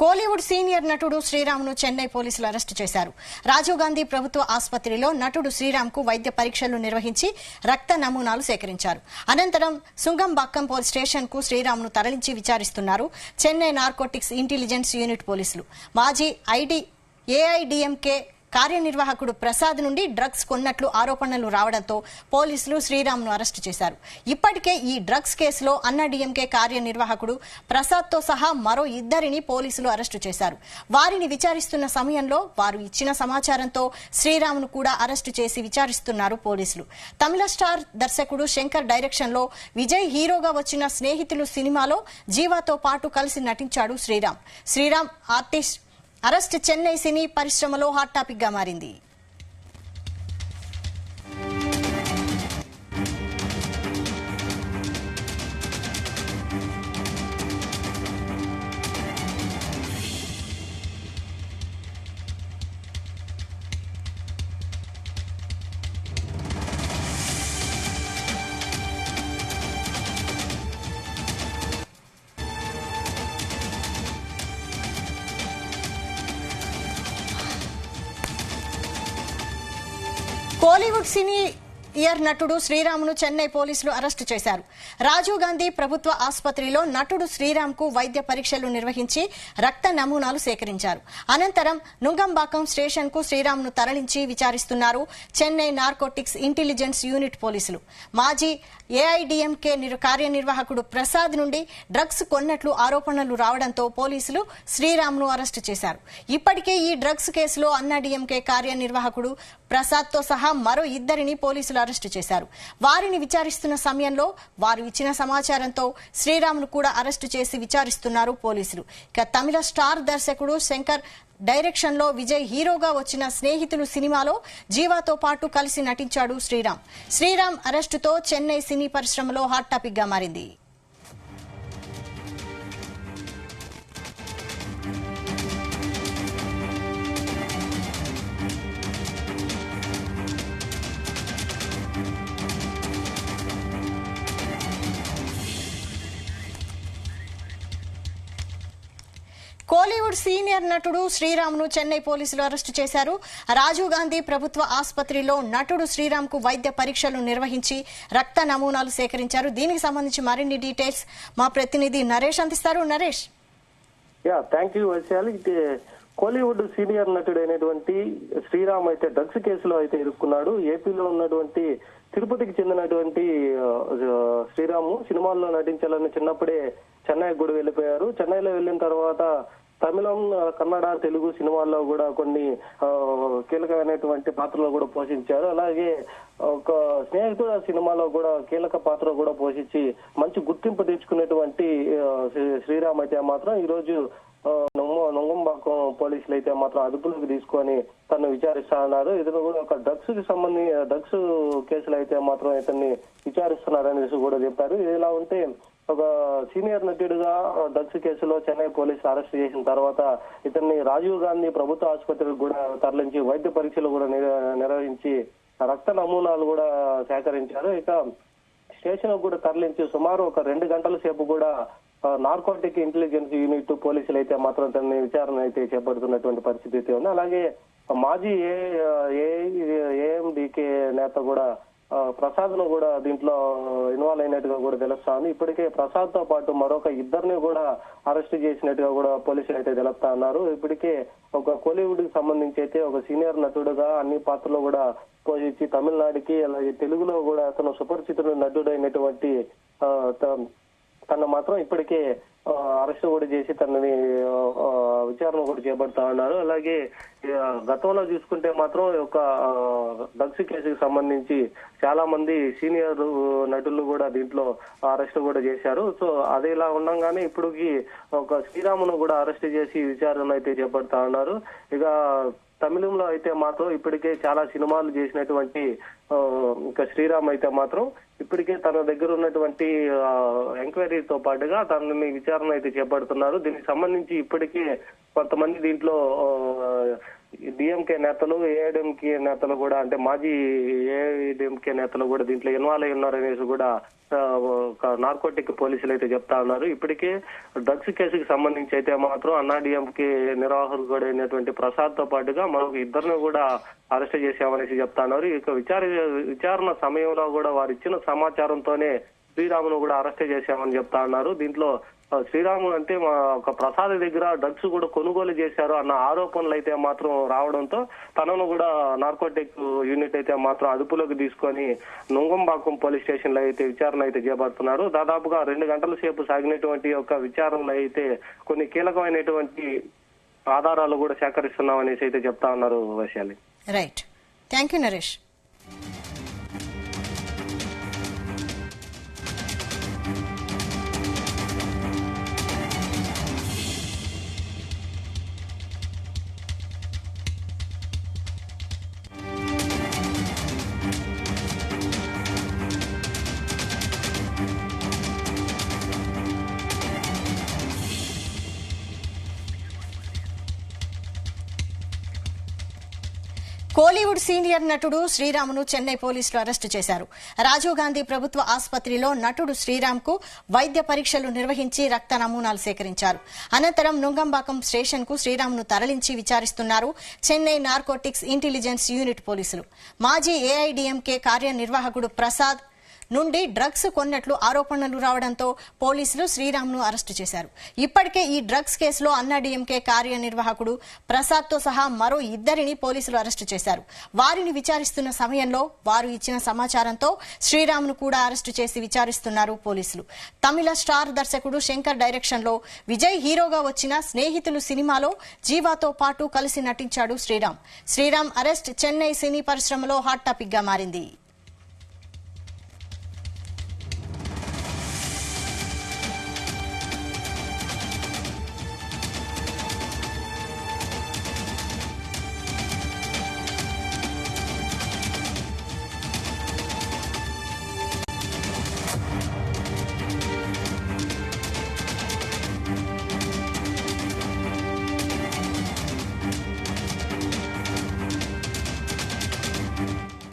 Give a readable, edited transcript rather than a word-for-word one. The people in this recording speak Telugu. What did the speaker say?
కోలీవుడ్ సీనియర్ నటుడు శ్రీరామ్ను చెన్నై పోలీసులు అరెస్టు చేశారు. రాజీవ్ గాంధీ ప్రభుత్వ ఆసుపత్రిలో నటుడు శ్రీరామ్కు వైద్య పరీక్షలు నిర్వహించి రక్త నమూనాలు సేకరించారు. అనంతరం సుంగంబాక్కం పోలీస్ స్టేషన్కు శ్రీరామ్ను తరలించి విచారిస్తున్నారు చెన్నై నార్కోటిక్స్ ఇంటెలిజెన్స్ యూనిట్ పోలీసులు. మాజీ ఏఐడీఎంకే కార్యనిర్వాహకుడు ప్రసాద్ నుండి డ్రగ్స్ కొన్నట్లు ఆరోపణలు రావడంతో పోలీసులు శ్రీరామ్ను అరెస్టు చేశారు. ఇప్పటికే ఈ డ్రగ్స్ కేసులో అన్నాడీఎంకే కార్యనిర్వాహకుడు ప్రసాద్తో సహా మరో ఇద్దరిని పోలీసులు అరెస్టు చేశారు. వారిని విచారిస్తున్న సమయంలో వారు ఇచ్చిన సమాచారంతో శ్రీరామ్ను కూడా అరెస్టు చేసి విచారిస్తున్నారు పోలీసులు. తమిళ స్టార్ దర్శకుడు శంకర్ డైరెక్షన్ లో విజయ్ హీరోగా వచ్చిన స్నేహితులు సినిమాలో జీవాతో పాటు కలిసి నటించాడు శ్రీరామ్. శ్రీరామ్ ఆర్టిస్ట్ అరెస్ట్ చెన్నై సినీ పరిశ్రమలో హాట్ టాపిక్ గా మారింది. కోలీవుడ్ సీనియర్ నటుడు శ్రీరామ్ను చెన్నై పోలీసులు అరెస్టు చేశారు. రాజీవ్ గాంధీ ప్రభుత్వ ఆసుపత్రిలో నటుడు శ్రీరామ్కు వైద్య పరీక్షలు నిర్వహించి రక్త నమూనాలు సేకరించారు. అనంతరం నుంగంబాక్కం స్టేషన్కు శ్రీరామ్ను తరలించి విచారిస్తున్నారు చెన్నై నార్కోటిక్స్ ఇంటెలిజెన్స్ యూనిట్ పోలీసులు. మాజీ ఏఐడీఎంకే కార్యనిర్వాహకుడు ప్రసాద్ నుండి డ్రగ్స్ కొన్నట్లు ఆరోపణలు రావడంతో పోలీసులు శ్రీరామ్ను అరెస్టు చేశారు. ఇప్పటికే ఈ డ్రగ్స్ కేసులో అన్నాడీఎంకే కార్యనిర్వాహకుడు ప్రసాద్తో సహా మరో ఇద్దరిని పోలీసులు అరెస్టు చేశారు. వారిని విచారిస్తున్న సమయంలో వారు ఇచ్చిన సమాచారంతో శ్రీరామ్ను కూడా అరెస్టు చేసి విచారిస్తున్నారు పోలీసులు. ఇక తమిళ స్టార్ దర్శకుడు శంకర్ డైరెక్షన్ లో విజయ్ హీరోగా వచ్చిన స్నేహితులు సినిమాలో జీవాతో పాటు కలిసి నటించాడు శ్రీరామ్. శ్రీరామ్ అరెస్టుతో చెన్నై సినీ పరిశ్రమలో హాట్ టాపిక్ గా మారింది. కోలీవుడ్ సీనియర్ నటుడు శ్రీరామ్ను చెన్నై పోలీసులు అరెస్టు చేశారు. రాజీవ్ గాంధీ ప్రభుత్వ ఆసుపత్రిలో నటుడు శ్రీరామ్కు వైద్య పరీక్షలు నిర్వహించి రక్త నమూనాలు సేకరించారు. దీనికి సంబంధించి మరిన్ని డీటెయిల్స్ మా ప్రతినిధి నరేష్ అందిస్తారు. Naresh. Thank you Vaishali. Kollywood senior నటుడు అయినటువంటి శ్రీరామ్ అయితే డ్రగ్స్ కేసులో అయితే ఇరుక్కున్నాడు. ఏపీలో ఉన్నటువంటి తిరుపతికి చెందినటువంటి శ్రీరాము సినిమాల్లో నటించాలని చిన్నప్పుడే చెన్నై కూడా వెళ్ళిపోయారు. చెన్నైలో వెళ్ళిన తర్వాత తమిళం, కన్నడ, తెలుగు సినిమాల్లో కూడా కొన్ని కీలకమైనటువంటి పాత్రలు కూడా పోషించారు. అలాగే ఒక స్నేహితుడు సినిమాలో కూడా కీలక పాత్ర కూడా పోషించి మంచి గుర్తింపు తెచ్చుకునేటువంటి శ్రీరామ్ అయితే మాత్రం ఈ రోజు నుంగంబాక్కం పోలీసులు అయితే మాత్రం అదుపులోకి తీసుకొని తను విచారిస్తున్నారు. ఇతను కూడా ఒక డ్రగ్స్ కేసులు అయితే మాత్రం ఇతన్ని విచారిస్తున్నారనేసి కూడా చెప్పారు. ఇలా ఉంటే ఒక సీనియర్ నటుడుగా డ్రగ్స్ కేసులో చెన్నై పోలీసులు అరెస్ట్ చేసిన తర్వాత ఇతన్ని రాజీవ్ గాంధీ ప్రభుత్వ ఆసుపత్రికి కూడా తరలించి వైద్య పరీక్షలు కూడా నిర్వహించి రక్త నమూనాలు కూడా సేకరించారు. ఇక స్టేషన్ కూడా తరలించి సుమారు ఒక 2 గంటల సేపు కూడా నార్కోటిక్ ఇంటెలిజెన్స్ యూనిట్ పోలీసులు అయితే మాత్రం తన విచారణ అయితే చేపడుతున్నటువంటి పరిస్థితి ఉంది. అలాగే మాజీ ఏఎండికే నేత కూడా ప్రసాద్ ను కూడా దీంట్లో ఇన్వాల్వ్ అయినట్టుగా కూడా తెలుస్తా ఉంది. ఇప్పటికే ప్రసాద్ తో పాటు మరొక ఇద్దరిని కూడా అరెస్ట్ చేసినట్టుగా కూడా పోలీసులు అయితే తెలుస్తా ఉన్నారు. ఇప్పటికే ఒక కోలీవుడ్ కి సంబంధించి అయితే ఒక సీనియర్ నటుడుగా అన్ని పాత్రలు కూడా పోషించి తమిళనాడుకి అలాగే తెలుగులో కూడా అతను సుపరిచితుడు నటుడు అయినటువంటి తను మాత్రం ఇప్పటికే అరెస్ట్ కూడా చేసి తనని విచారణ కూడా చేపడతా ఉన్నారు. అలాగే గతంలో చూసుకుంటే మాత్రం ఒక డ్రగ్స్ కేసుకు సంబంధించి చాలా మంది సీనియర్ నటులు కూడా దీంట్లో అరెస్ట్ కూడా చేశారు. సో అది ఇలా ఉండగానే ఇప్పటికి ఒక శ్రీరామును కూడా అరెస్ట్ చేసి విచారణ అయితే చేపడతా ఉన్నారు. ఇక తమిళంలో అయితే మాత్రం ఇప్పటికే చాలా సినిమాలు చేసినటువంటి ఇంకా శ్రీరామ్ అయితే మాత్రం ఇప్పటికే తన దగ్గర ఉన్నటువంటి ఎంక్వైరీతో పాటుగా తనని విచారణ అయితే చేపడుతున్నారు. దీనికి సంబంధించి ఇప్పటికే కొంతమంది దీంట్లో డిఎంకే నేతలు ఏఐడిఎంకే నేతలు కూడా అంటే మాజీ ఏఐడిఎంకే నేతలు కూడా దీంట్లో ఇన్వాల్వ్ అయి ఉన్నారనేసి కూడా నార్కోటిక్ పోలీసులు అయితే చెప్తా ఉన్నారు. ఇప్పటికే డ్రగ్స్ కేసుకి సంబంధించి అయితే మాత్రం అన్నాడీఎంకే నిర్వాహకులు కూడా అయినటువంటి ప్రసాద్ తో పాటుగా మరొక ఇద్దరిని కూడా అరెస్ట్ చేశామనేసి చెప్తా ఉన్నారు. ఇక విచారణ సమయంలో కూడా వారు ఇచ్చిన సమాచారంతోనే శ్రీరామును కూడా అరెస్ట్ చేశామని చెప్తా ఉన్నారు. దీంట్లో శ్రీరాము అంటే మా ఒక ప్రసాద్ దగ్గర డ్రగ్స్ కూడా కొనుగోలు చేశారు అన్న ఆరోపణలు అయితే మాత్రం రావడంతో తనను కూడా నార్కోటిక్ యూనిట్ అయితే మాత్రం అదుపులోకి తీసుకొని నుంగంబాకం పోలీస్ స్టేషన్ లో అయితే విచారణ అయితే చేపడుతున్నారు. దాదాపుగా 2 గంటల సేపు సాగినటువంటి ఒక విచారణలో అయితే కొన్ని కీలకమైనటువంటి ఆధారాలు కూడా సేకరిస్తున్నాం అనేసి అయితే చెప్తా ఉన్నారు Vaishali. Right, thank you Naresh. Kollywood senior నటుడు శ్రీరామును చెన్నై పోలీసులు అరెస్టు చేశారు. రాజీవ్ గాంధీ ప్రభుత్వ ఆసుపత్రిలో నటుడు శ్రీరామ్కు వైద్య పరీక్షలు నిర్వహించి రక్త నమూనాలు సేకరించారు. అనంతరం నుంగంబాకం స్టేషన్ కు శ్రీరామ్ను తరలించి విచారిస్తున్నారు చెన్నై నార్కోటిక్స్ ఇంటెలిజెన్స్ యూనిట్ పోలీసులు. మాజీ ఏఐడిఎంకే కార్యనిర్వాహకుడు ప్రసాద్ నుండి డ్రగ్స్ కొన్నట్లు ఆరోపణలు రావడంతో పోలీసులు శ్రీరామ్ను అరెస్టు చేశారు. ఇప్పటికే ఈ డ్రగ్స్ కేసులో అన్నాడీఎంకే కార్యనిర్వాహకుడు ప్రసాద్ తో సహా మరో 2 పోలీసులు అరెస్టు చేశారు. వారిని విచారిస్తున్న సమయంలో వారు ఇచ్చిన సమాచారంతో శ్రీరామ్ను కూడా అరెస్టు చేసి విచారిస్తున్నారు పోలీసులు. తమిళ స్టార్ దర్శకుడు శంకర్ డైరెక్షన్ లో విజయ్ హీరోగా వచ్చిన స్నేహితులు సినిమాలో జీవాతో పాటు కలిసి నటించాడు శ్రీరామ్. శ్రీరామ్ అరెస్ట్ చెన్నై సినీ పరిశ్రమలో హాట్ టాపిక్ గా మారింది.